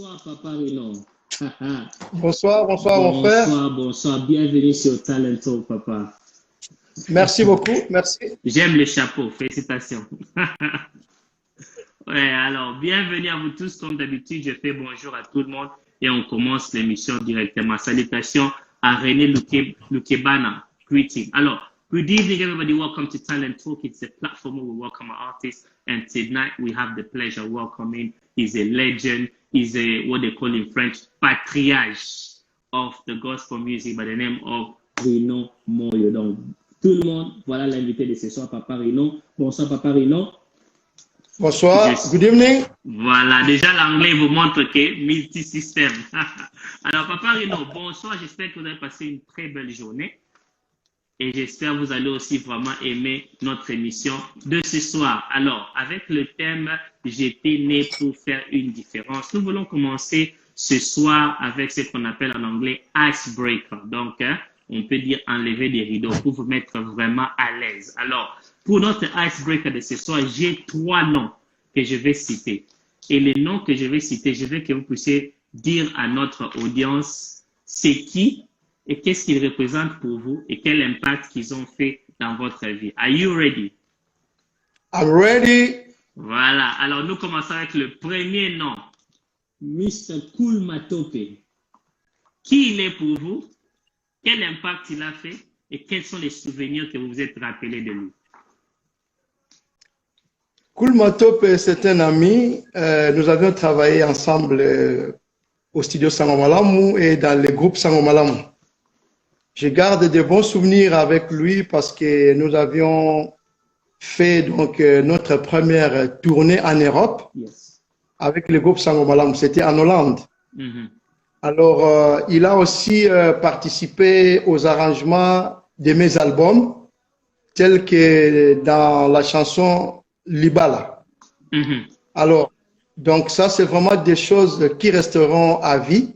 Bonsoir, Papa Rino. Bonsoir, bonsoir, mon frère. Bonsoir, bonsoir. Bienvenue sur Talent Talk, Papa. Merci beaucoup, merci. J'aime le chapeau. Félicitations. Ouais, alors, bienvenue à vous tous. Comme d'habitude, je fais bonjour à tout le monde et on commence l'émission directement. Salutations à René Lukebana. Greeting. Alors, good evening, everybody. Welcome to Talent Talk. It's a platform where we welcome our artists. And tonight we have the pleasure of welcoming. He's a legend. He's a, what they call in French, patriarche of the gospel music by the name of Rino Moyo. Donc, tout le monde, voilà l'invité de ce soir, Papa Rino. Bonsoir, Papa Rino. Bonsoir, good evening. Voilà, déjà l'anglais vous montre que multi-système. Alors, Papa Rino, bonsoir. J'espère que vous avez passé une très belle journée. Et j'espère que vous allez aussi vraiment aimer notre émission de ce soir. Alors, avec le thème « J'étais né pour faire une différence », nous voulons commencer ce soir avec ce qu'on appelle en anglais « icebreaker ». Donc, on peut dire enlever des rideaux pour vous mettre vraiment à l'aise. Alors, pour notre icebreaker de ce soir, j'ai 3 noms que je vais citer. Et les noms que je vais citer, je veux que vous puissiez dire à notre audience c'est qui et qu'est-ce qu'ils représentent pour vous et quel impact qu'ils ont fait dans votre vie. Are you ready? I'm ready. Voilà. Alors, nous commençons avec le premier nom. Mr. Cool Matope. Qui il est pour vous? Quel impact il a fait? Et quels sont les souvenirs que vous vous êtes rappelés de lui? Cool Matope, c'est un ami. Nous avions travaillé ensemble au studio Sangomalamu et dans le groupe Sangomalamu. Je garde de bons souvenirs avec lui parce que nous avions fait donc notre première tournée en Europe avec le groupe Sangomalamu. C'était en Hollande. Alors, il a aussi participé aux arrangements de mes albums, tels que dans la chanson Libala. Alors, donc ça, c'est vraiment des choses qui resteront à vie.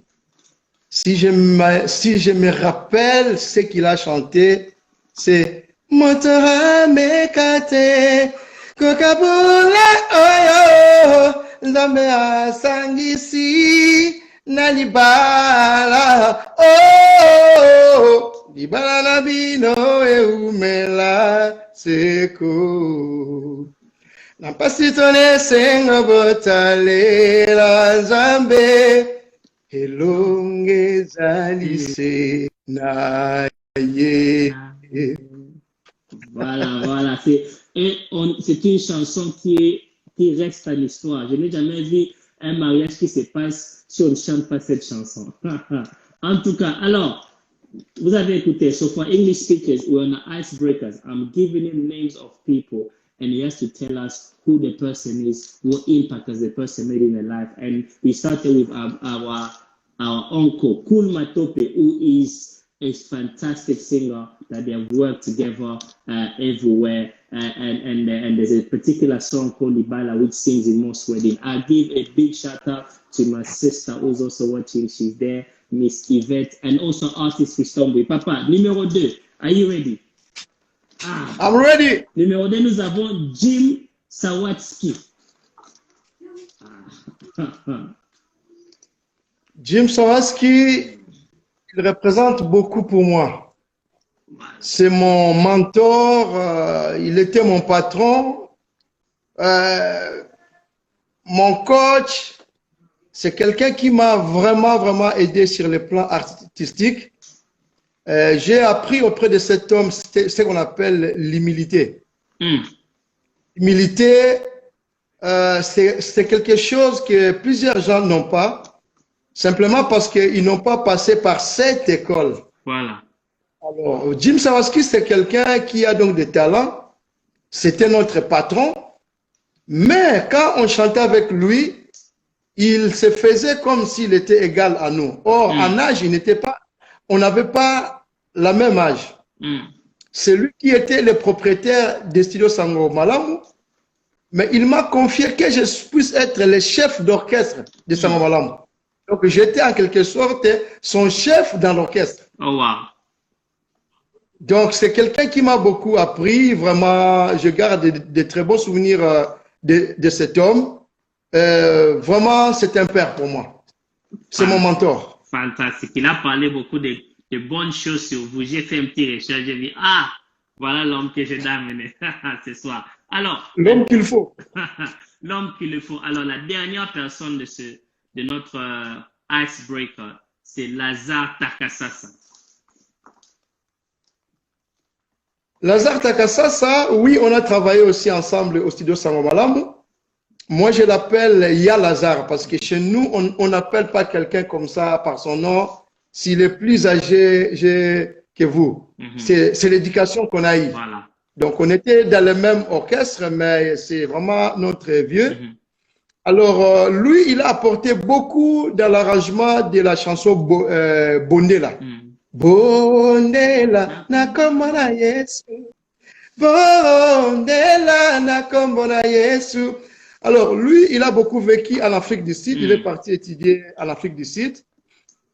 Si je me rappelle ce qu'il a chanté, c'est Montera mekate kokabula oyo ndame sangisi na libala oh libala na bino eumela seko na pasitone sengo botalela nzambe elonge zalise na ye. Voilà. C'est une chanson qui reste à l'histoire. Je n'ai jamais vu un mariage qui se passe si on ne chante pas cette chanson. En tout cas, alors, vous avez écouté, so for English speakers, we're on icebreakers. I'm giving him names of people and he has to tell us who the person is, what impact has the person made in their life. And we started with our uncle, Cool Matope, who is a fantastic singer that they have worked together everywhere. And there's a particular song called Libala, which sings in most weddings. I'll give a big shout out to my sister who's also watching. She's there, Miss Yvette, and also artist Fistombe. Papa, numéro 2, are you ready? I'm ready. Numéro 2, nous avons Jim Sawatsky. Jim Sawatsky, il représente beaucoup pour moi. C'est mon mentor, il était mon patron, mon coach. C'est quelqu'un qui m'a vraiment aidé sur le plan artistique. J'ai appris auprès de cet homme ce qu'on appelle l'humilité. L'humilité, c'est quelque chose que plusieurs gens n'ont pas, simplement parce qu'ils n'ont pas passé par cette école. Voilà. Alors, Jim Sawatsky, c'est quelqu'un qui a donc des talents. C'était notre patron. Mais quand on chantait avec lui, il se faisait comme s'il était égal à nous. Or, en âge, on n'avait pas la même âge. C'est lui qui était le propriétaire des studios Sangomalamu. Mais il m'a confié que je puisse être le chef d'orchestre de Sangomalamu. Donc, j'étais en quelque sorte son chef dans l'orchestre. Oh, wow. Donc, c'est quelqu'un qui m'a beaucoup appris. Vraiment, je garde de très bons souvenirs de cet homme. Vraiment, c'est un père pour moi. C'est mon mentor. Fantastique. Il a parlé beaucoup de bonnes choses sur vous. J'ai fait un petit recherche. J'ai dit, ah, voilà l'homme que je dois amener ce soir. Alors, L'homme qu'il faut. l'homme qu'il faut. Alors, la dernière personne de notre icebreaker, c'est Lazare Takasasa. Lazare Takasasa, oui, on a travaillé aussi ensemble au studio Sangomalamu. Moi, je l'appelle Ya Lazare parce que chez nous, on n'appelle pas quelqu'un comme ça par son nom s'il est plus âgé que vous. C'est l'éducation qu'on a eue. Voilà. Donc, on était dans le même orchestre, mais c'est vraiment notre vieux. Alors, lui, il a apporté beaucoup dans l'arrangement de la chanson Bondela. Bondela, nakomona Yesu. Bondela, nakomona Yesu. Alors, lui, il a beaucoup vécu en Afrique du Sud. Il est parti étudier en Afrique du Sud.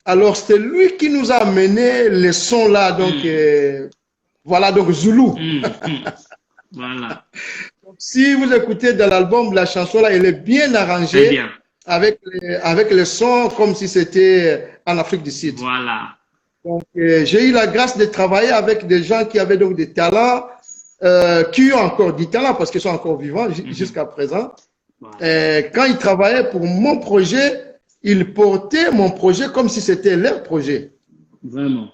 Alors, c'est lui qui nous a amené les sons là. Donc, voilà, donc Zulu. Voilà. Donc, si vous écoutez dans l'album, la chanson là, elle est bien arrangée. Bien. Avec les sons comme si c'était en Afrique du Sud. Voilà. Donc, j'ai eu la grâce de travailler avec des gens qui avaient donc des talents, qui ont encore du talent parce qu'ils sont encore vivants jusqu'à présent. Voilà. Quand ils travaillaient pour mon projet, ils portaient mon projet comme si c'était leur projet. Vraiment.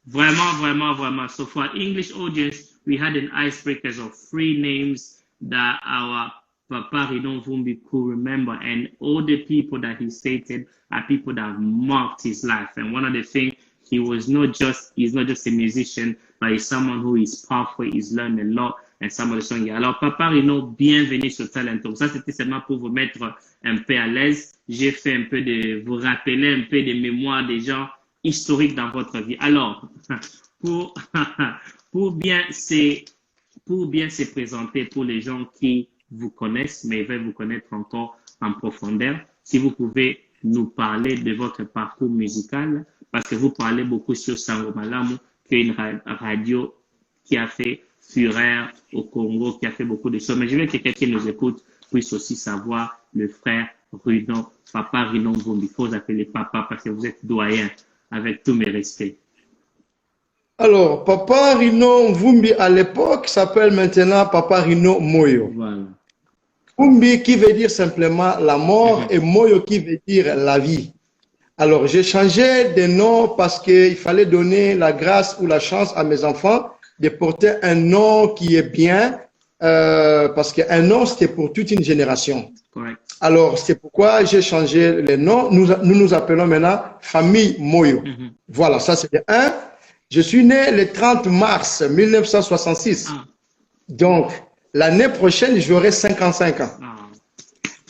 Vraiment, vraiment, vraiment. So for our English audience, we had an icebreakers of 3 names that our Papa Rino Vumbi could remember, and all the people that he stated are people that marked his life. And one of the things, he's not just a musician, but he's someone who is powerful, he's learned a lot, and some of the songs. Alors, Papa Rino, bienvenue sur Talent Talk. Ça, c'était seulement pour vous mettre un peu à l'aise. J'ai fait un peu vous rappeler un peu des mémoires des gens historiques dans votre vie. Alors, pour bien se présenter pour les gens qui vous connaissent, mais veulent vous connaître encore en profondeur, si vous pouvez nous parler de votre parcours musical, parce que vous parlez beaucoup sur Sangomalamu, qui est une radio qui a fait fureur au Congo, qui a fait beaucoup de choses. Mais je veux que quelqu'un qui nous écoute puisse aussi savoir le frère Rino, Papa Rino Vumbi. Il faut vous appeler papa parce que vous êtes doyen, avec tous mes respects. Alors, Papa Rino Vumbi à l'époque s'appelle maintenant Papa Rino Moyo. Voilà. Vumbi qui veut dire simplement la mort et Moyo qui veut dire la vie. Alors, j'ai changé de nom parce qu'il fallait donner la grâce ou la chance à mes enfants de porter un nom qui est bien, parce qu'un nom, c'était pour toute une génération. Correct. Alors, c'est pourquoi j'ai changé le nom. Nous nous appelons maintenant Famille Moyo. Voilà, ça c'est un. Je suis né le 30 mars 1966. Donc, l'année prochaine, j'aurai 55 ans.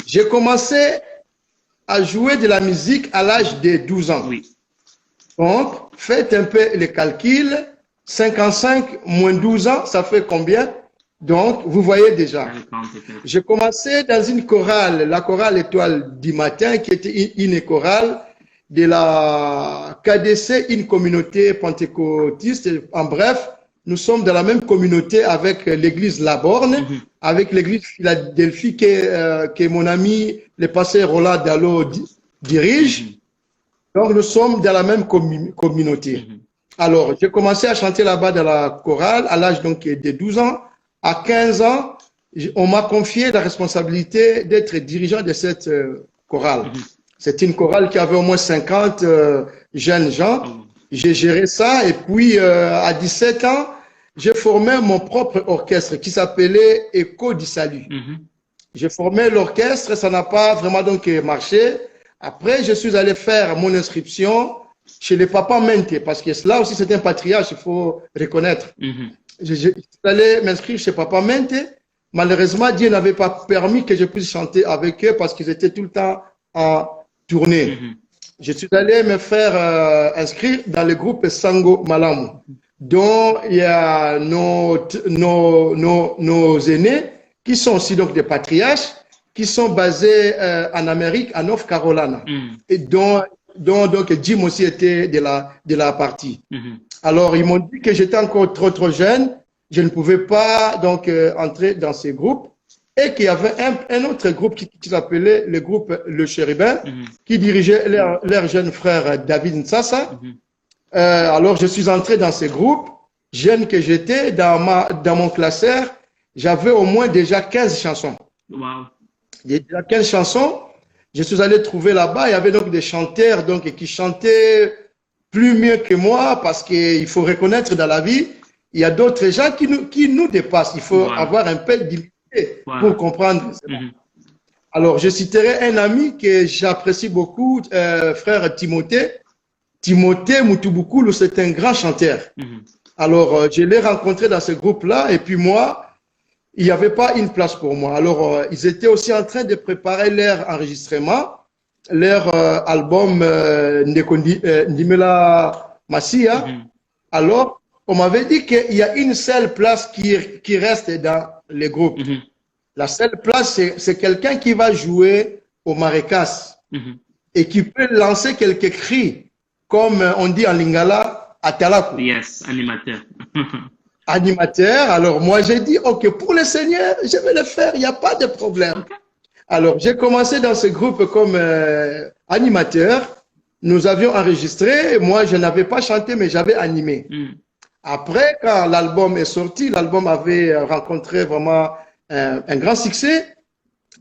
J'ai commencé à jouer de la musique à l'âge de 12 ans. Oui. Donc, faites un peu les calculs. 55 moins 12 ans, ça fait combien? Donc, vous voyez déjà. J'ai commencé dans une chorale, la chorale Étoile du matin, qui était une chorale de la KDC, une communauté pentecôtiste. En bref, nous sommes dans la même communauté avec l'église Laborne, avec l'église Philadelphie que mon ami, le pasteur Roland Dallot, dirige. Donc, nous sommes dans la même communauté. Alors, j'ai commencé à chanter là-bas dans la chorale à l'âge donc de 12 ans. À 15 ans, on m'a confié la responsabilité d'être dirigeant de cette chorale. C'est une chorale qui avait au moins 50 jeunes gens. J'ai géré ça et puis à 17 ans, j'ai formé mon propre orchestre qui s'appelait Écho du Salut. J'ai formé l'orchestre, ça n'a pas vraiment donc marché. Après, je suis allé faire mon inscription chez les papas Mente, parce que là aussi c'est un patriarche, il faut reconnaître. Je suis allé m'inscrire chez Papa Mente. Malheureusement, Dieu n'avait pas permis que je puisse chanter avec eux parce qu'ils étaient tout le temps en tournée. Je suis allé me faire inscrire dans le groupe Sango Malamu, dont il y a nos aînés qui sont aussi donc des patriarches, qui sont basés en Amérique, à North Carolina, et dont donc Jim aussi était de la partie. Alors, ils m'ont dit que j'étais encore trop jeune, je ne pouvais pas donc entrer dans ces groupes. et qu'il y avait un autre groupe qui s'appelait le groupe Le Chérubin, qui dirigeait leur jeune frère David Nsassa. Alors, je suis entré dans ce groupe. Jeune que j'étais, dans mon classeur, j'avais au moins déjà 15 chansons. Wow. Déjà 15 chansons. Je suis allé trouver là-bas. Il y avait donc des chanteurs donc, qui chantaient plus mieux que moi parce qu'il faut reconnaître dans la vie, il y a d'autres gens qui nous dépassent. Il faut avoir un peu d'humilité pour comprendre cela. Alors, je citerai un ami que j'apprécie beaucoup, frère Timothée. Timothée Moutouboukulu, c'est un grand chanteur. Alors, je l'ai rencontré dans ce groupe-là et puis moi, il n'y avait pas une place pour moi. Alors, ils étaient aussi en train de préparer leur enregistrement, leur album Ndimela Massia. Alors, on m'avait dit qu'il y a une seule place qui reste dans le groupe. La seule place, c'est quelqu'un qui va jouer au maracas et qui peut lancer quelques cris, comme on dit en lingala, atalaku. Yes, animateur. Animateur. Alors, moi, j'ai dit, OK, pour le Seigneur, je vais le faire, il n'y a pas de problème. Alors, j'ai commencé dans ce groupe comme animateur. Nous avions enregistré. Moi, je n'avais pas chanté, mais j'avais animé. Après, quand l'album est sorti, l'album avait rencontré vraiment un grand succès.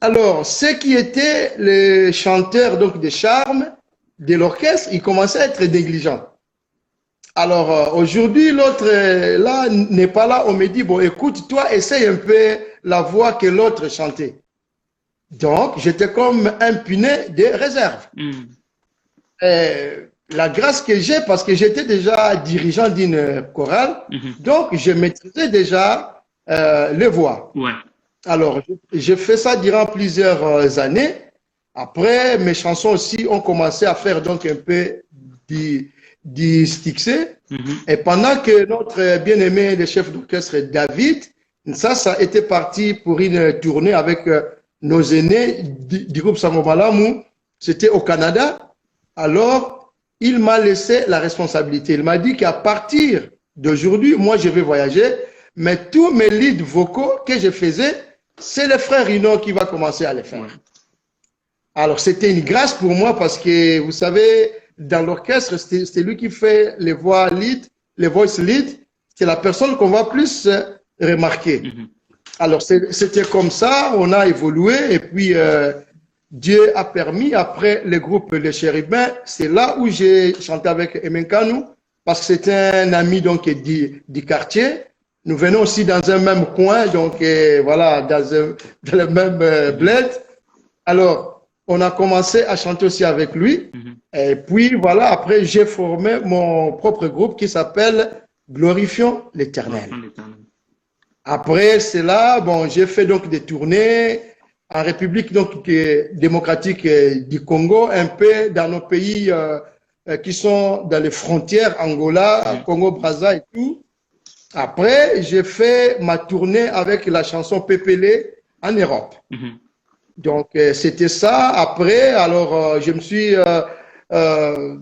Alors, ceux qui étaient les chanteurs donc, de charme de l'orchestre, ils commençaient à être négligents. Alors, aujourd'hui, l'autre là n'est pas là. On me dit, bon, écoute, toi, essaye un peu la voix que l'autre chantait. Donc, j'étais comme un punet de réserve. La grâce que j'ai, parce que j'étais déjà dirigeant d'une chorale, donc je maîtrisais déjà les voix. Alors, j'ai fait ça durant plusieurs années. Après, mes chansons aussi ont commencé à faire donc un peu du succès. Et pendant que notre bien-aimé, le chef d'orchestre David, ça était parti pour une tournée avec nos aînés du groupe Sangomalamu, c'était au Canada. Alors, il m'a laissé la responsabilité. Il m'a dit qu'à partir d'aujourd'hui, moi, je vais voyager, mais tous mes leads vocaux que je faisais, c'est le frère Rino qui va commencer à les faire. Alors, c'était une grâce pour moi parce que, vous savez, dans l'orchestre, c'est lui qui fait les voix lead, les voice lead. C'est la personne qu'on va plus remarquer. Alors, c'était comme ça, on a évolué et puis Dieu a permis, après le groupe Les Chérubins, c'est là où j'ai chanté avec Emenkanu parce que c'était un ami donc du quartier. Nous venons aussi dans un même coin, donc voilà, dans le même bled. Alors, on a commencé à chanter aussi avec lui. Et puis voilà, après j'ai formé mon propre groupe qui s'appelle Glorifions l'Éternel. Après cela, bon, j'ai fait donc des tournées en République donc, démocratique du Congo, un peu dans nos pays qui sont dans les frontières, Angola, Congo-Brazza et tout. Après, j'ai fait ma tournée avec la chanson Pépélé en Europe. Donc, c'était ça. Après, alors, je me suis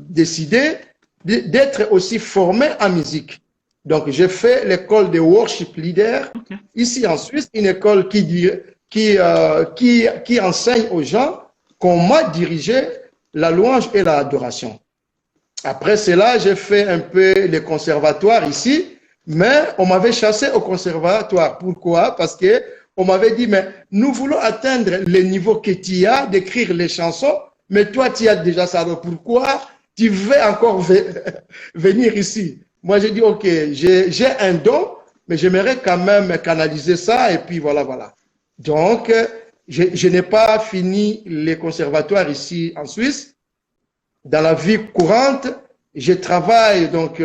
décidé d'être aussi formé en musique. Donc, j'ai fait l'école de worship leader ici en Suisse, une école qui enseigne aux gens comment diriger la louange et l'adoration. Après cela, j'ai fait un peu les conservatoires ici, mais on m'avait chassé au conservatoire. Pourquoi? Parce que on m'avait dit, mais nous voulons atteindre le niveau que tu as d'écrire les chansons, mais toi, tu as déjà ça. Alors pourquoi tu veux encore venir ici? Moi, j'ai dit, OK, j'ai un don, mais j'aimerais quand même canaliser ça, et puis voilà, voilà. Donc, je n'ai pas fini les conservatoires ici en Suisse. Dans la vie courante, je travaille donc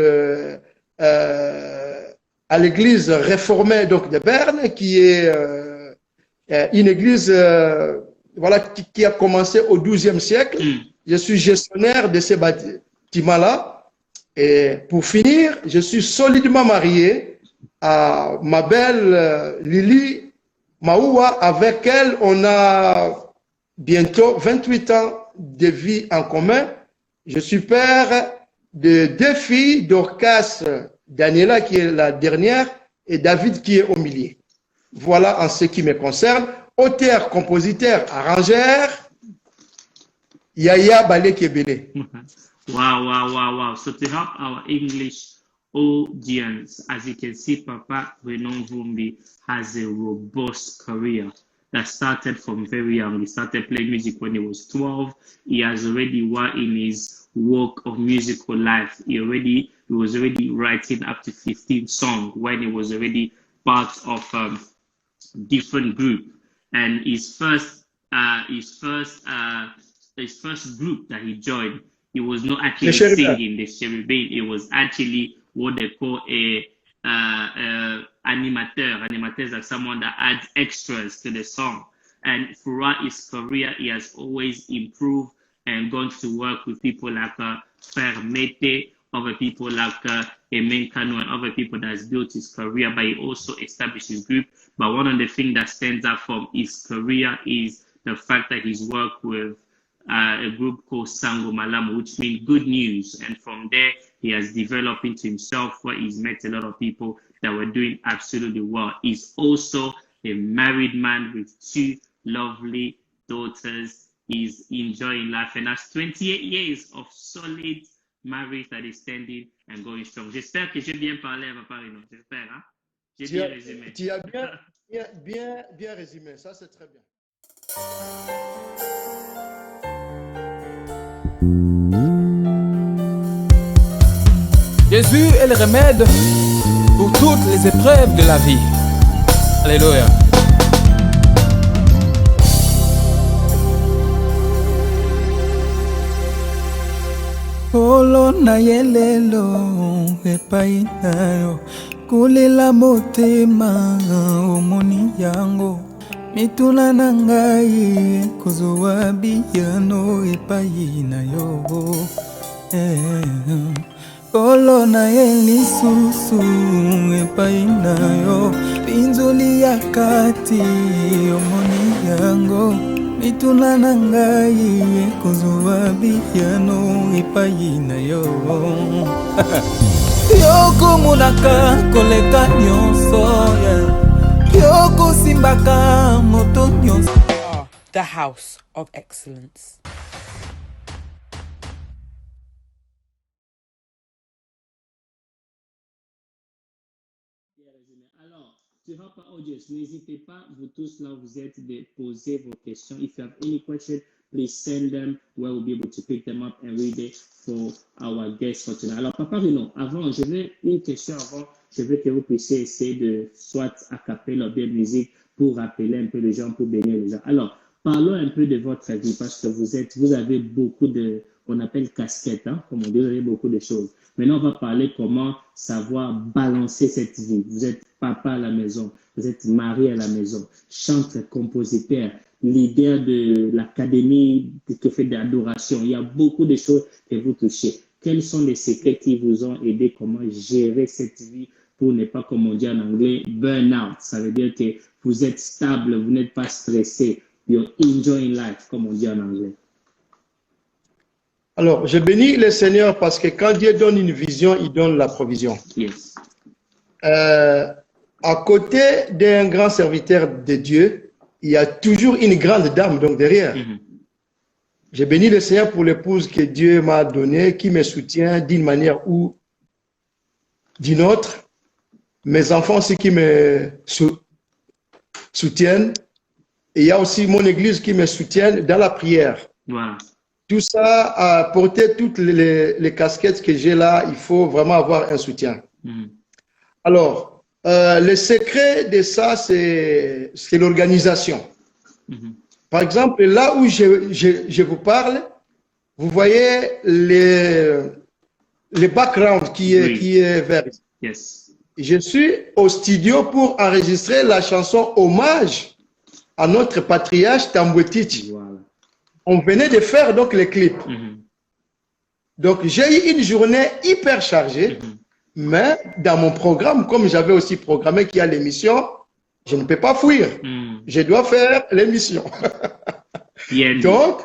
à l'église réformée donc de Berne, qui est une église voilà, qui a commencé au XIIe siècle. Je suis gestionnaire de ces bâtiments-là. Et pour finir, je suis solidement marié à ma belle Lily Maoua. Avec elle, on a bientôt 28 ans de vie en commun. Je suis père de 2 filles, Dorcas, Daniela qui est la dernière et David qui est au milieu. Voilà en ce qui me concerne. auteur, compositeur, arrangeur, Yaya Balé Kebele. Wow. So to help our English audience, as you can see, Papa Renan Vumbi has a robust career that started from very young. He started playing music when he was 12. He has already worked in his work of musical life. He was already writing up to 15 songs when he was already part of different group. And his first group that he joined, he was not actually singing the Cherubim. It was actually what they call a animateur. Animateur is like someone that adds extras to the song. And throughout his career, he has always improved and gone to work with people like Frère Mete, other people like Emen Kano, and other people that has built his career, but he also established his group. But one of the things that stands out from his career is the fact that he's worked with a group called Sango Malamu, which means good news. And from there, he has developed into himself, where he's met a lot of people that were doing absolutely well. He's also a married man with 2 lovely daughters. He's enjoying life and has 28 years of solid marriage that is standing and going strong. J'espère que j'ai bien parlé à Papa Renan. J'espère, hein? J'ai bien résumé. Tu as bien résumé. Ça, c'est très bien. Jésus est le remède pour toutes les épreuves de la vie. Alléluia. Olo na yelelo epai na yo kulela motema omoni yango mituna na ngai kozwa biyano epai na yo Olo na elisusu epai na yo pinzoli ya kati omoni yango mituna na ngai kozwa biyano epai na yo Yoko munaka koleka nyonso Yoko simbaka moto nyonso The House of Excellence. Alors, to help our audience, n'hésitez pas, vous tous là, vous êtes de poser vos questions. If you have any question, please send them. We'll be able to pick them up and read it for our guests for tonight. Alors, Papa Renan, avant, je veux que vous puissiez essayer de soit accapeller ou bien musique pour rappeler un peu les gens, pour bénir les gens. Alors, parlons un peu de votre vie parce que vous avez beaucoup de, on appelle casquettes, hein, comme on dit, vous avez beaucoup de choses. Maintenant, on va parler comment savoir balancer cette vie. Vous êtes papa à la maison, vous êtes mari à la maison, chanteur, compositeur, leader de l'académie que fait d'adoration. Il y a beaucoup de choses que vous touchez. Quels sont les secrets qui vous ont aidé, comment gérer cette vie pour ne pas, comme on dit en anglais, burn out. Ça veut dire que vous êtes stable, vous n'êtes pas stressé. You're enjoying life, comme on dit en anglais. Alors, je bénis le Seigneur parce que quand Dieu donne une vision, il donne la provision. Yes. À côté d'un grand serviteur de Dieu, il y a toujours une grande dame donc derrière. Je bénis le Seigneur pour l'épouse que Dieu m'a donnée, qui me soutient d'une manière ou d'une autre. Mes enfants aussi qui me soutiennent. Et il y a aussi mon église qui me soutient dans la prière. Wow. Tout ça, à porter toutes les casquettes que j'ai là, il faut vraiment avoir un soutien. Alors, le secret de ça, c'est l'organisation. Par exemple, là où je vous parle, vous voyez le background qui est vert. Yes. Je suis au studio pour enregistrer la chanson Hommage à notre patriarche Tambwe-Titi. Voilà. On venait de faire donc les clips. Donc j'ai eu une journée hyper chargée, mais dans mon programme, comme j'avais aussi programmé qu'il y a l'émission, je ne peux pas fuir. Je dois faire l'émission. Donc,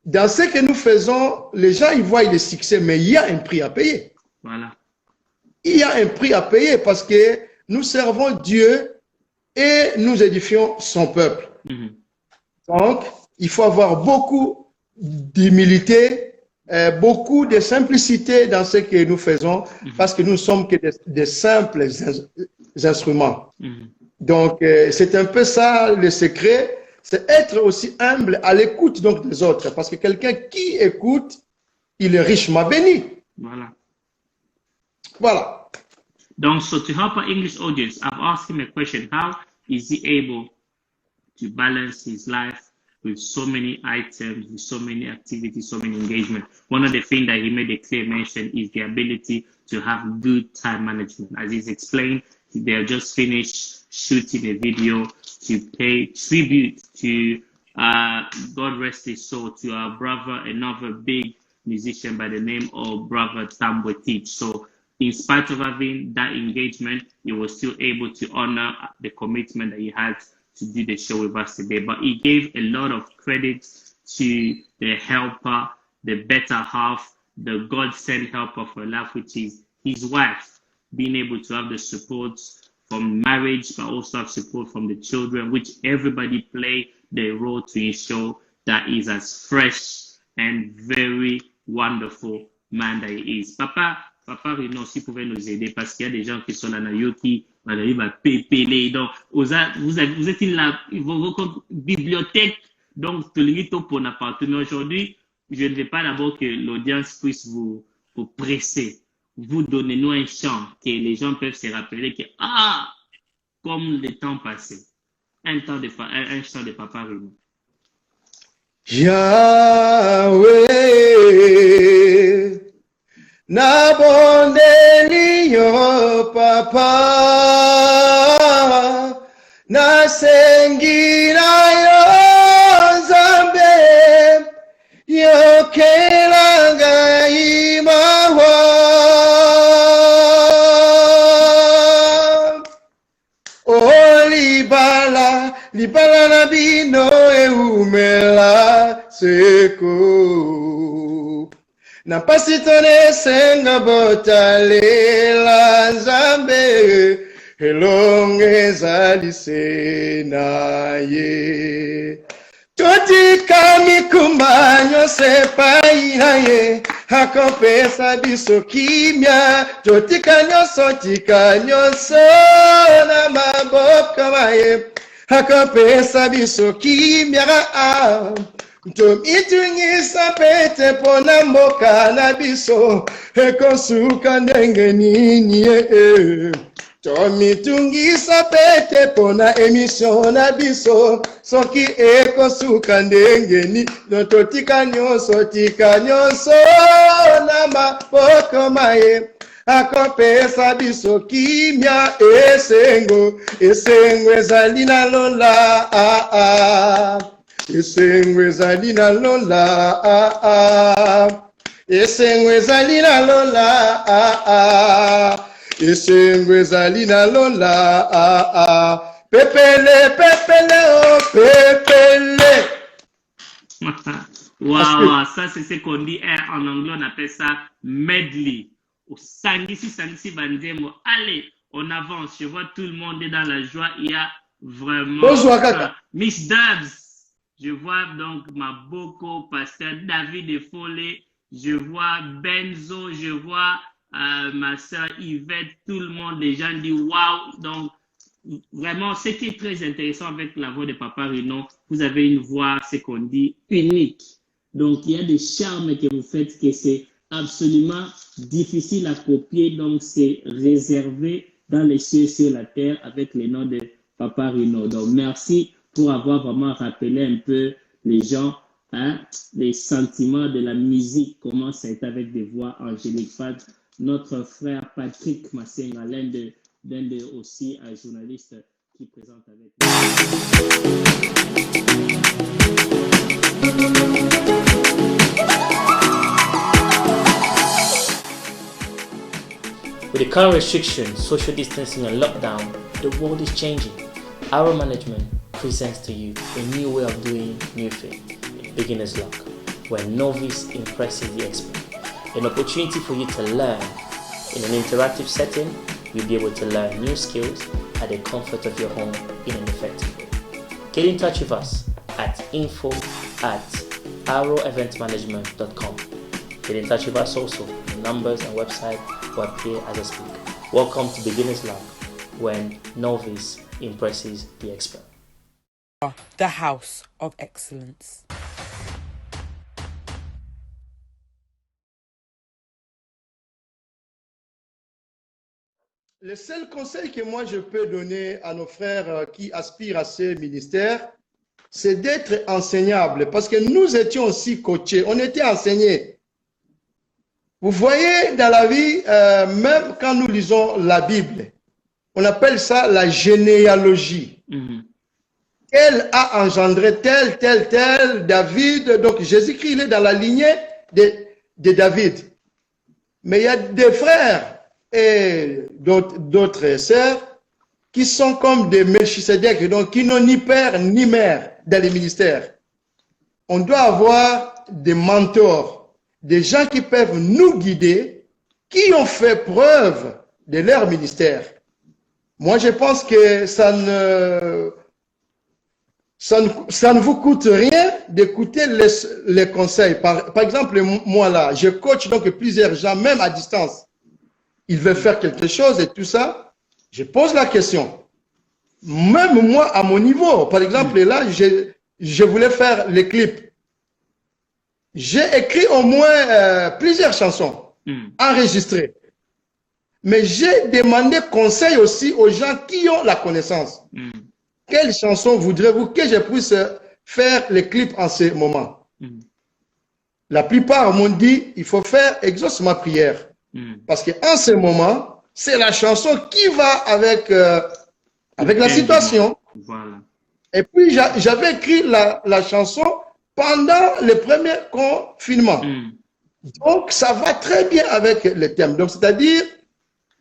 dans ce que nous faisons, les gens ils voient le succès, mais il y a un prix à payer. Voilà. Il y a un prix à payer parce que nous servons Dieu et nous édifions son peuple. Donc, il faut avoir beaucoup d'humilité, beaucoup de simplicité dans ce que nous faisons, parce que nous ne sommes que des simples instruments. Donc, c'est un peu ça le secret, c'est être aussi humble à l'écoute donc des autres, parce que quelqu'un qui écoute, il est richement béni. Voilà. Voilà. Donc, so to help our English audience, I've asked him a question. How is he able to balance his life with so many items, with so many activities, so many engagement? One of the things that he made a clear mention is the ability to have good time management. As he's explained, they have just finished shooting a video to pay tribute to, God rest his soul, to our brother, another big musician by the name of Brother Tambwe Teach. So in spite of having that engagement, he was still able to honor the commitment that he had to do the show with us today. But he gave a lot of credit to the helper, the better half, the God-sent helper for life, which is his wife, being able to have the support from marriage, but also have support from the children, which everybody play their role to ensure that he's as fresh and very wonderful man that he is. Papa Rino, si pouvait nous aider, parce qu'il y a des gens qui sont là, qui va pépeler. Donc, vous êtes votre bibliothèque, donc, pour appartenir aujourd'hui. Je ne veux pas d'abord que l'audience puisse vous presser. Vous donnez-nous un chant que les gens peuvent se rappeler que, comme le temps passé. Un chant de Papa Rino. Yahweh, nabondeli yo papa, nasengira yo Nzambe, yo kelanga imahwa, oh libala na bino eumela seko, na pasitone senga botalela Nzambe, elongeza lisena ye. Totika mikumbanyo sepai na ye, hakopesa biso kimia, totika nyonso na maboko maye, hakopesa biso kimia Tomitungisa pete pona mboka na biso, ekosuka ndenge nini Tomitungisa pete pona emission na biso, soki ekosuka ndenge ni, totika nyonso na maboko maye, akopesa biso kimia esengo ezali na lola esengo ezali na lola esengo ezali na lola esengo ezali na lola pepele oh pepele. Wow, ça c'est ce qu'on dit en anglais, on appelle ça medley. Au sangisi bandemo. Allez, on avance. Je vois tout le monde est dans la joie. Il y a vraiment bonjour kaka. Miss Dubs. Je vois donc Maboko, Pasteur David Follet. Je vois Benzo. Je vois ma soeur Yvette. Tout le monde, les gens disent waouh. Donc vraiment, ce qui est très intéressant avec la voix de Papa Rino, vous avez une voix, ce qu'on dit, unique. Donc il y a des charmes que vous faites que c'est absolument difficile à copier, donc c'est réservé dans les cieux sur la terre avec le nom de Papa Rino. Donc merci pour avoir vraiment rappelé un peu les gens, les sentiments de la musique, comment ça est avec des voix angéliques. Notre frère Patrick Massenga, l'un de aussi un journaliste qui présente avec nous. With the current restrictions, social distancing and lockdown, the world is changing. Our management presents to you a new way of doing new thing, beginner's luck, where novice impresses the expert. An opportunity for you to learn in an interactive setting you'll be able to learn new skills at the comfort of your home in an effective way. Get in touch with us at info@arroweventmanagement.com. Get in touch with us also. The numbers and website will appear as I speak. Welcome to Beginner's Luck, when novice impresses the expert. The House of Excellence. Le seul conseil que moi je peux donner à nos frères qui aspirent à ces ministères, c'est d'être enseignable, parce que nous étions aussi coachés, on était enseignés. Vous voyez, dans la vie, même quand nous lisons la Bible, on appelle ça la généalogie. Elle a engendré tel, David. Donc Jésus-Christ, il est dans la lignée de David. Mais il y a des frères et d'autres sœurs qui sont comme des Melchisedec, donc qui n'ont ni père ni mère dans les ministères. On doit avoir des mentors, des gens qui peuvent nous guider, qui ont fait preuve de leur ministère. Moi, je pense que ça ne vous coûte rien d'écouter les conseils. Par exemple, moi là, je coach donc plusieurs gens, même à distance. Ils veulent faire quelque chose et tout ça. Je pose la question. Même moi, à mon niveau, par exemple, là, je voulais faire les clips. J'ai écrit au moins plusieurs chansons enregistrées. Mais j'ai demandé conseil aussi aux gens qui ont la connaissance. Quelle chanson voudrez-vous que je puisse faire les clips en ce moment? La plupart m'ont dit, il faut faire Exauce ma prière. Parce qu'en ce moment, c'est la chanson qui va avec la situation. Voilà. Et puis, j'avais écrit la chanson pendant le premier confinement. Donc, ça va très bien avec le thème. Donc, c'est-à-dire,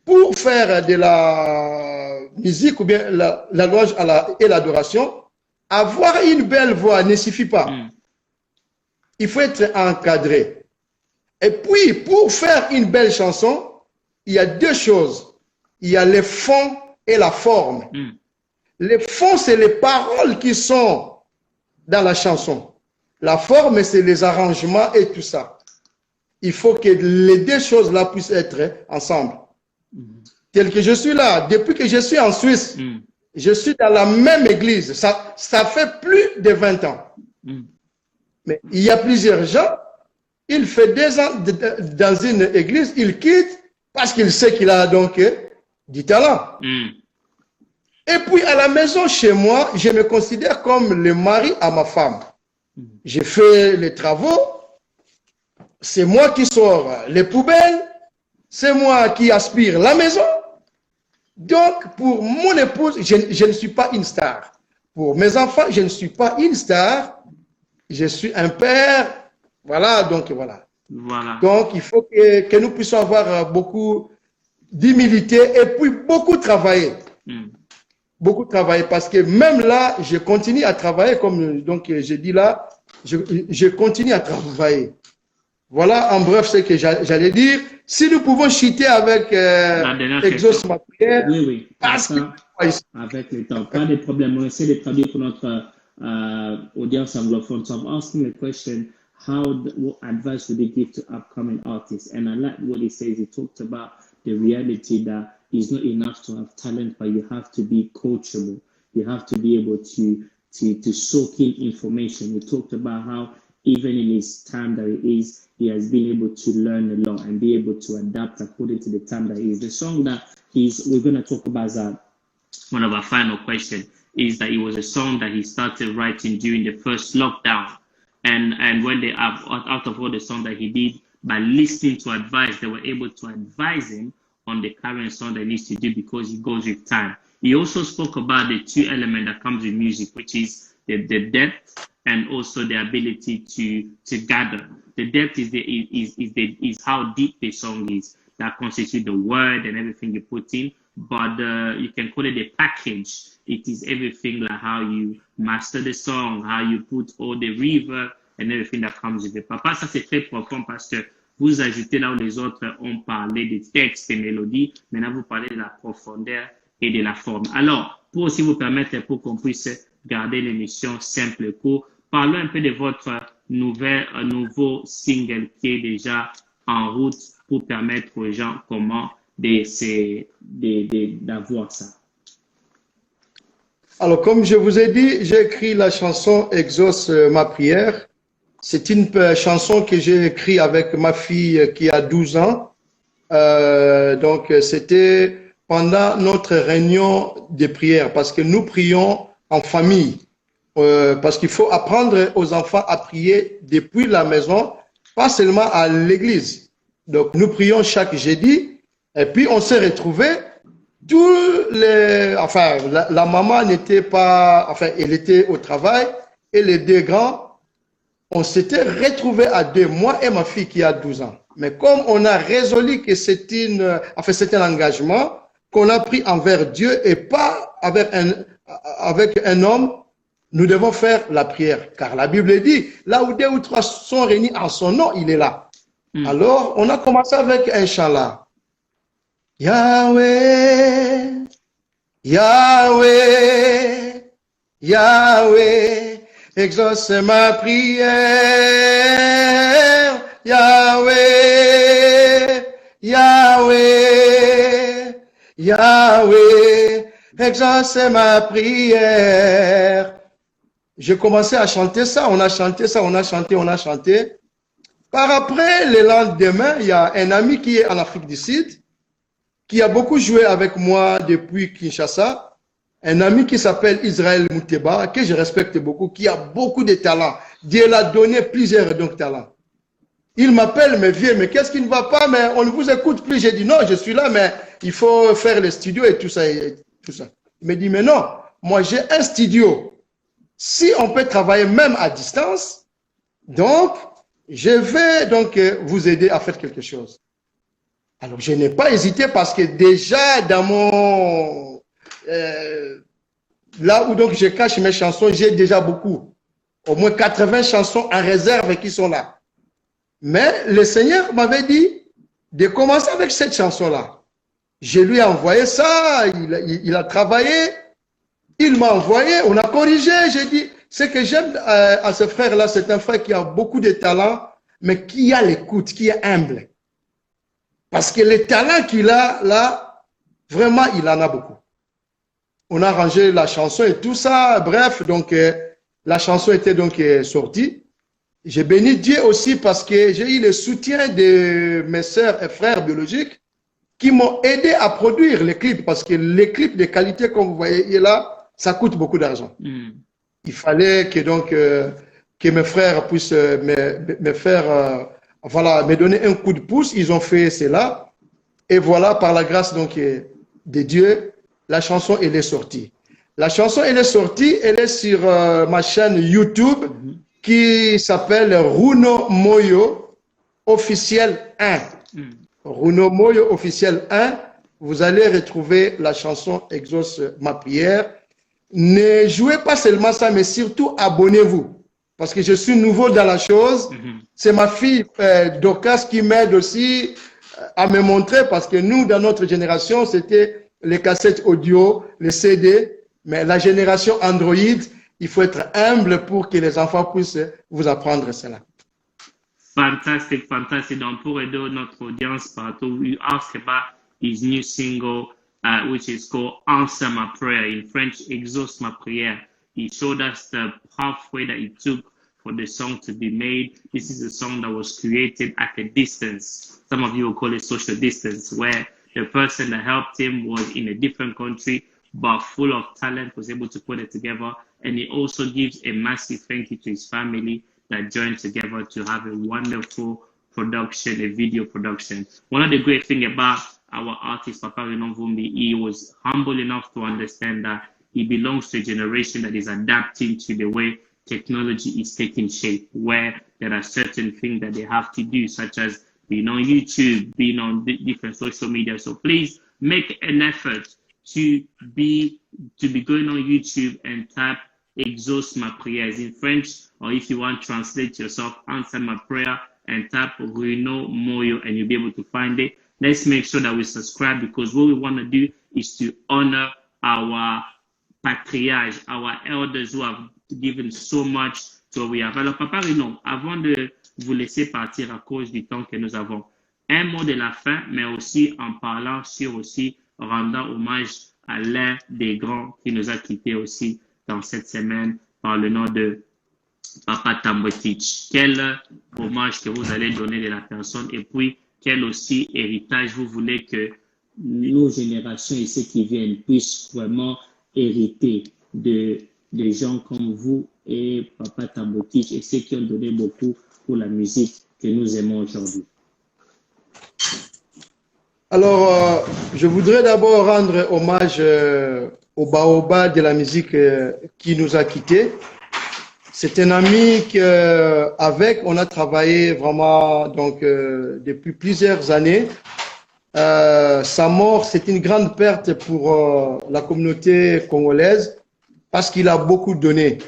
pour faire de la musique ou bien la louange et l'adoration, avoir une belle voix ne suffit pas. Il faut être encadré. Et puis, pour faire une belle chanson, il y a deux choses. Il y a le fond et la forme. Le fond, c'est les paroles qui sont dans la chanson. La forme, c'est les arrangements et tout ça. Il faut que les deux choses-là puissent être ensemble. Tel que je suis là, depuis que je suis en Suisse, je suis dans la même église. Ça fait plus de 20 ans. Mais il y a plusieurs gens, il fait 2 ans dans une église, il quitte parce qu'il sait qu'il a donc du talent. Et puis à la maison, chez moi, je me considère comme le mari à ma femme. J'ai fait les travaux, c'est moi qui sors les poubelles, c'est moi qui aspire la maison. Donc pour mon épouse, je ne suis pas une star. Pour mes enfants, je ne suis pas une star. Je suis un père. Voilà, donc voilà. Donc il faut que nous puissions avoir beaucoup d'humilité et puis beaucoup travailler. Beaucoup travailler parce que même là, je continue à travailler comme donc j'ai dit là, je continue à travailler. Voilà en bref ce que j'allais dire. Si nous pouvons chuter avec Exauce ma prière. Oui. Parce que, avec le temps, pas de problème. On essaie de traduire pour notre audience anglophone. So I'm asking the question, what advice would you give to upcoming artists? And I like what he says. He talked about the reality that it's not enough to have talent, but you have to be coachable. You have to be able to soak in information. He talked about how even in his time that he has been able to learn a lot and be able to adapt according to the time that he is. The song that we're going to talk about as one of our final questions is that it was a song that he started writing during the first lockdown. And when they out of all the songs that he did, by listening to advice, they were able to advise him on the current song that he needs to do because he goes with time. He also spoke about the two elements that comes with music, which is the depth and also the ability to gather. The depth is how deep the song is. That constitutes the word and everything you put in. But you can call it a package. It is everything like how you master the song, how you put all the reverb and everything that comes with it. Papa, ça c'est très profond parce que Vous ajoutez là où les autres ont parlé des textes et mélodies. Maintenant, vous parlez de la profondeur et de la forme. Alors, pour aussi vous permettre, pour qu'on puisse garder l'émission simple et court, parlons un peu de votre nouveau single qui est déjà en route pour permettre aux gens comment d'avoir ça. Alors, comme je vous ai dit, j'ai écrit la chanson Exauce ma prière. C'est une chanson que j'ai écrite avec ma fille qui a 12 ans. Donc, c'était pendant notre réunion de prière parce que nous prions en famille. Parce qu'il faut apprendre aux enfants à prier depuis la maison, pas seulement à l'église. Donc, nous prions chaque jeudi et puis on s'est retrouvés. Enfin, la maman n'était pas, enfin, elle était au travail et les deux grands, on s'était retrouvés à deux, moi et ma fille qui a 12 ans. Mais comme on a résolu que c'était un engagement qu'on a pris envers Dieu et pas avec un homme, nous devons faire la prière. Car la Bible dit, là où deux ou trois sont réunis en son nom, il est là. Alors, on a commencé avec un chant là. Yahweh, Yahweh, Yahweh, exauce ma prière. Yahweh, Yahweh, Yahweh, exauce ma prière. J'ai commencé à chanter ça, on a chanté ça, on a chanté, on a chanté. Par après, le lendemain, il y a un ami qui est en Afrique du Sud, qui a beaucoup joué avec moi depuis Kinshasa, un ami qui s'appelle Israël Mouteba, que je respecte beaucoup, qui a beaucoup de talents. Dieu l'a donné plusieurs talents. Il m'appelle, mais vieux, mais qu'est-ce qui ne va pas, mais on ne vous écoute plus. J'ai dit non, je suis là, mais il faut faire le studio et tout ça. Il me dit, mais non, moi j'ai un studio. Si on peut travailler même à distance, donc je vais donc vous aider à faire quelque chose. Alors, je n'ai pas hésité parce que déjà dans mon... là où donc je cache mes chansons, j'ai déjà beaucoup. Au moins 80 chansons en réserve qui sont là. Mais le Seigneur m'avait dit de commencer avec cette chanson-là. Je lui ai envoyé ça, il a travaillé, il m'a envoyé, on a corrigé. J'ai dit, ce que j'aime à ce frère-là, c'est un frère qui a beaucoup de talent, mais qui a l'écoute, qui est humble. Parce que les talents qu'il a là, vraiment, il en a beaucoup. On a arrangé la chanson et tout ça. Bref, donc, la chanson était donc sortie. J'ai béni Dieu aussi parce que j'ai eu le soutien de mes sœurs et frères biologiques qui m'ont aidé à produire les clips. Parce que les clips de qualité, comme vous voyez là, ça coûte beaucoup d'argent. Il fallait que donc que mes frères puissent me faire... voilà, me donner un coup de pouce, ils ont fait cela. Et voilà, par la grâce donc de Dieu, la chanson, elle est sortie. La chanson, elle est sortie, elle est sur ma chaîne YouTube qui s'appelle Runo Moyo Officiel 1. Runo Moyo Officiel 1, vous allez retrouver la chanson Exauce ma prière. Ne jouez pas seulement ça, mais surtout abonnez-vous. Parce que je suis nouveau dans la chose. C'est ma fille Dorcas qui m'aide aussi à me montrer parce que nous, dans notre génération, c'était les cassettes audio, les CD. Mais la génération Android, il faut être humble pour que les enfants puissent vous apprendre cela. Fantastic, fantastic. Donc, pour aider notre audience partout, we ask about his new single, which is called Answer My Prayer. In French, Exauce ma prière. He showed us the pathway that it took for the song to be made. This is a song that was created at a distance. Some of you will call it social distance, where the person that helped him was in a different country, but full of talent, was able to put it together. And he also gives a massive thank you to his family that joined together to have a wonderful production, a video production. One of the great things about our artist, Papa Renan Vumbi, he was humble enough to understand that he belongs to a generation that is adapting to the way technology is taking shape, where there are certain things that they have to do, such as being on YouTube, being on different social media. So please make an effort to be going on YouTube and type Exauce ma prière in French, or if you want to translate yourself, Answer my prayer. and tap Bruno Moyo and you'll be able to find it. Let's make sure that we subscribe because what we want to do is to honor our patriarchs, our elders who have given so much to we have. Alors, Papa Rino, avant de vous laisser partir à cause du temps que nous avons, un mot de la fin, mais aussi en parlant sur aussi rendant hommage à l'un des grands qui nous a quittés aussi dans cette semaine par le nom de Papa Tambwe-Tich. Quel hommage que vous allez donner de la personne et puis quel aussi héritage vous voulez que nos générations et ceux qui viennent puissent vraiment hériter de gens comme vous et Papa Tambwe-Tich et ceux qui ont donné beaucoup pour la musique que nous aimons aujourd'hui. Alors, je voudrais d'abord rendre hommage au baobab de la musique qui nous a quittés. C'est un ami qu'avec, on a travaillé vraiment donc, depuis plusieurs années. Sa mort, c'est une grande perte pour la communauté congolaise parce qu'il a beaucoup donné.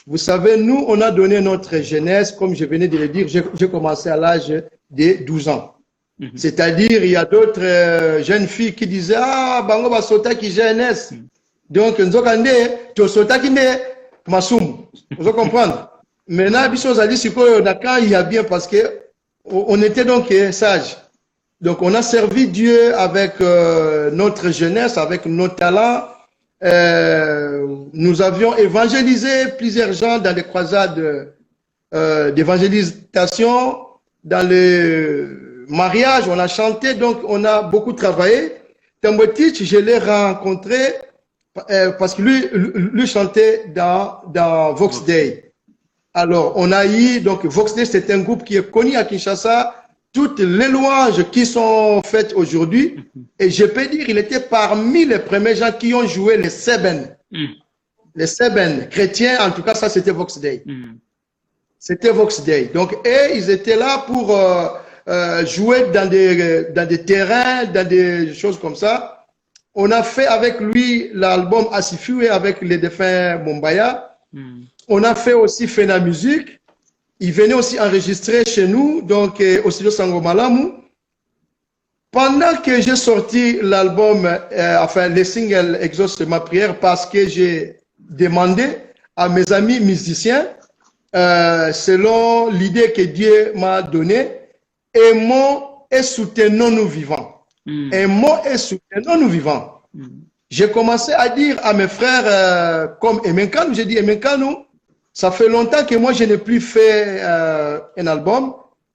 Vous savez, nous, on a donné notre jeunesse, comme je venais de le dire, j'ai commencé à l'âge de 12 ans. C'est-à-dire, il y a d'autres jeunes filles qui disaient « Ah, bango ba sota ki jeunesse ». Donc, nzokande, to sota ki ne masum. Vous comprenez? Maintenant, biso zali siko naka il y a bien parce que on était donc sages. Donc, on a servi Dieu avec notre jeunesse, avec nos talents. Nous avions évangélisé plusieurs gens dans les croisades d'évangélisation, dans les mariages, on a chanté, donc on a beaucoup travaillé. Tambwe-Tich, je l'ai rencontré parce que lui chantait dans Vox Day. Alors, on a eu, donc Vox Day, c'est un groupe qui est connu à Kinshasa. Toutes les louanges qui sont faites aujourd'hui, et je peux dire, il était parmi les premiers gens qui ont joué les Seben. Les Seben chrétiens, en tout cas, ça c'était Vox Day. C'était Vox Day. Donc, et ils étaient là pour jouer dans des terrains, dans des choses comme ça. On a fait avec lui l'album Asifu avec les défunts Mombaya. On a fait aussi Fena Musique. Il venait aussi enregistrer chez nous, donc au studio Sangomalamu. Pendant que j'ai sorti l'album, enfin les singles Exauce ma prière, parce que j'ai demandé à mes amis musiciens, selon l'idée que Dieu m'a donnée, aimons et soutenons-nous vivants. Aimons et soutenons-nous vivants. J'ai commencé à dire à mes frères comme Emenkanou, j'ai dit Emenkanou, ça fait longtemps que moi je n'ai plus fait un album,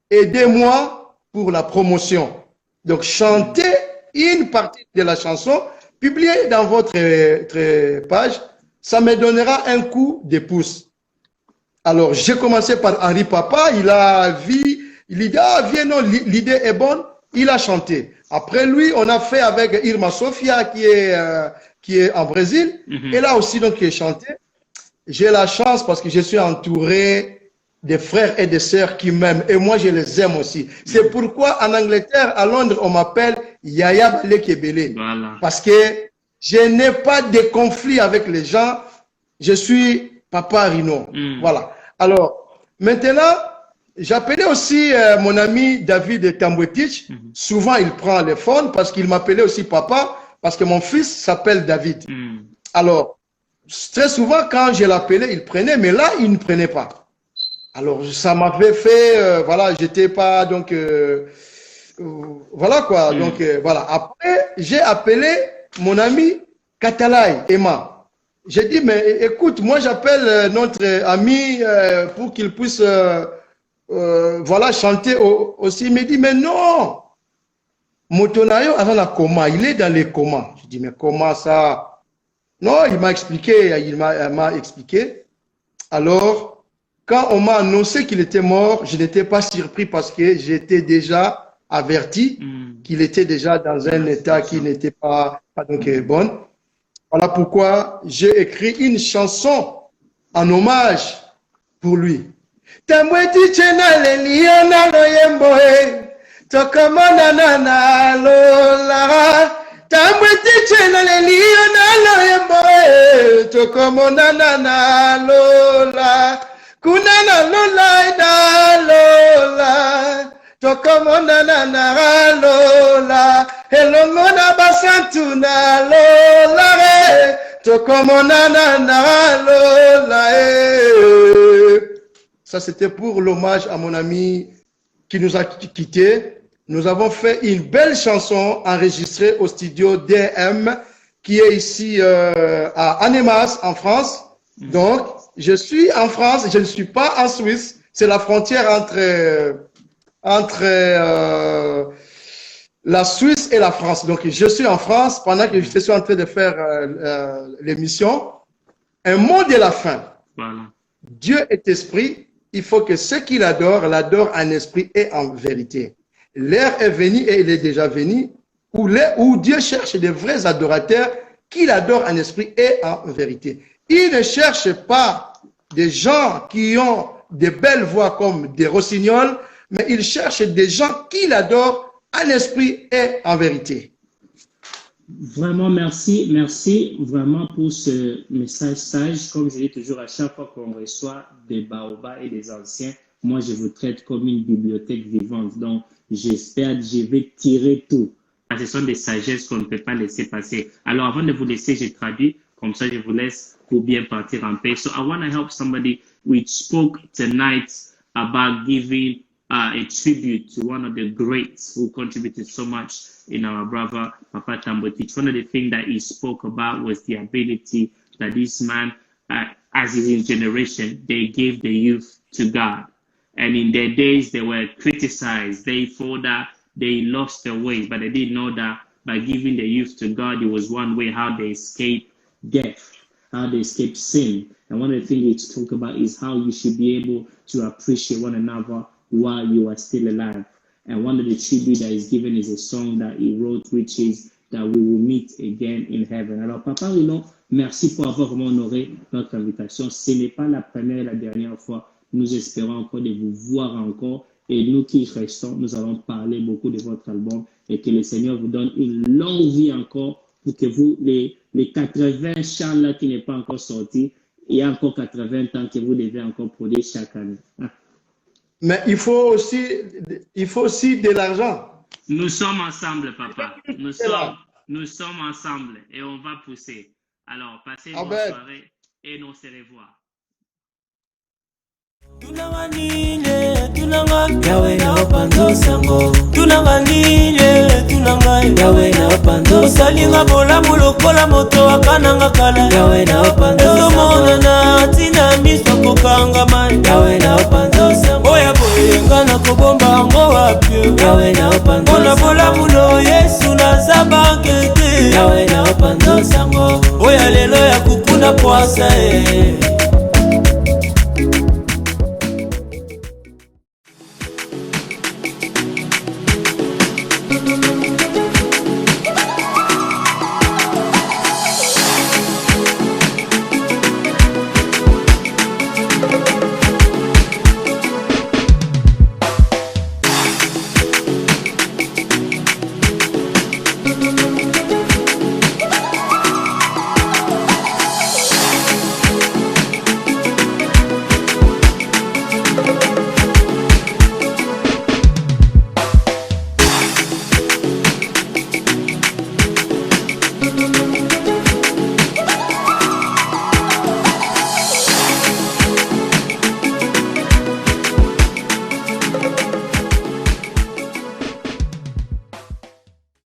aidez-moi pour la promotion. Donc chantez une partie de la chanson, publiez dans votre page, ça me donnera un coup de pouce. Alors j'ai commencé par Henri Papa, il a vu, il dit ah viens non, l'idée est bonne, il a chanté. Après lui, on a fait avec Irma Sofia qui est en Brésil, et là aussi donc qui est chanté. J'ai la chance parce que je suis entouré de frères et de sœurs qui m'aiment et moi je les aime aussi. C'est pourquoi en Angleterre, à Londres, on m'appelle Yaya Balekebele. Voilà. Parce que je n'ai pas de conflit avec les gens. Je suis Papa Rino. Voilà. Alors, maintenant, j'appelais aussi mon ami David Tambwe-Tich. Souvent, il prend le phone parce qu'il m'appelait aussi papa parce que mon fils s'appelle David. Alors, très souvent, quand je l'appelais, il prenait, mais là, il ne prenait pas. Alors, ça m'avait fait, voilà, j'étais pas, donc, voilà quoi. Donc, voilà. Après, j'ai appelé mon ami Katalai, Emma. J'ai dit, mais écoute, moi, j'appelle notre ami pour qu'il puisse, voilà, chanter aussi. Il m'a dit, mais non, Motonayo, avant la coma, il est dans les comas. Je dis, mais comment ça? Non, il m'a expliqué, il m'a expliqué. Alors, quand on m'a annoncé qu'il était mort, je n'étais pas surpris parce que j'étais déjà averti qu'il était déjà dans un état qui n'était pas donc bon. Voilà pourquoi j'ai écrit une chanson en hommage pour lui. Tambwe-Tich na lelio na loyemboe, tokomona na lola. Tambwe-Tich na lelio na loyemboe, tokomona na lola. Kuna na lola da lola. tokomonana na lola elongo na basantu na lola re tokomonana na lola Ça c'était pour l'hommage à mon ami qui nous a quittés. Nous avons fait une belle chanson enregistrée au studio DM qui est ici à Annemasse en France. Donc je suis en France, je ne suis pas en Suisse. C'est la frontière entre la Suisse et la France. Donc, je suis en France pendant que je suis en train de faire l'émission. Un mot de la fin. Voilà. Dieu est esprit. Il faut que ceux qui l'adorent en esprit et en vérité. L'heure est venue et il est déjà venu où Dieu cherche des vrais adorateurs qui l'adorent en esprit et en vérité. Il ne cherche pas des gens qui ont des belles voix comme des rossignols, mais il cherche des gens qui l'adorent en esprit et en vérité. Vraiment, merci vraiment pour ce message sage. Comme je dis toujours, à chaque fois qu'on reçoit des baobas et des anciens, moi je vous traite comme une bibliothèque vivante. Donc, j'espère que je vais tirer tout. Ce sont des sagesses qu'on ne peut pas laisser passer. Alors, avant de vous laisser, je traduis. Comme ça, je vous laisse pour bien partir en paix. So, I want to help somebody. We spoke tonight about giving a tribute to one of the greats who contributed so much in our brother Papa Tambo Teach. One of the things that he spoke about was the ability that this man, as his generation, they gave the youth to God. And in their days, they were criticized. They thought that they lost their way, but they didn't know that by giving the youth to God, it was one way how they escaped death, how they escape sin. And one of the things we talk about is how you should be able to appreciate one another while you are still alive. And one of the tribute that is given is a song that he wrote, which is that we will meet again in heaven. Alors, Papa Rino, merci pour avoir vraiment honoré notre invitation. Ce n'est pas la première et la dernière fois. Nous espérons encore de vous voir encore. Et nous qui restons, nous allons parler beaucoup de votre album et que le Seigneur vous donne une longue vie encore pour que vous, les 80 chants là qui n'est pas encore sorti, il y a encore 80 ans que vous devez encore produire chaque année. Mais il faut aussi de l'argent. Nous sommes ensemble, papa. Nous sommes ensemble et on va pousser. Alors, passez une bonne soirée et nous se revoit. Yawe na opando sango Yawe na opando salinga bola mulokola moto akananga kala Yawe na opando mona na tina miso kokanga man Yawe na opando sango oya boyenga na kobomba ngo wapyo Yawe na opando ona bola mulo Yesu na zabangete Yawe na opando sango oya lelo ya kukuna poasa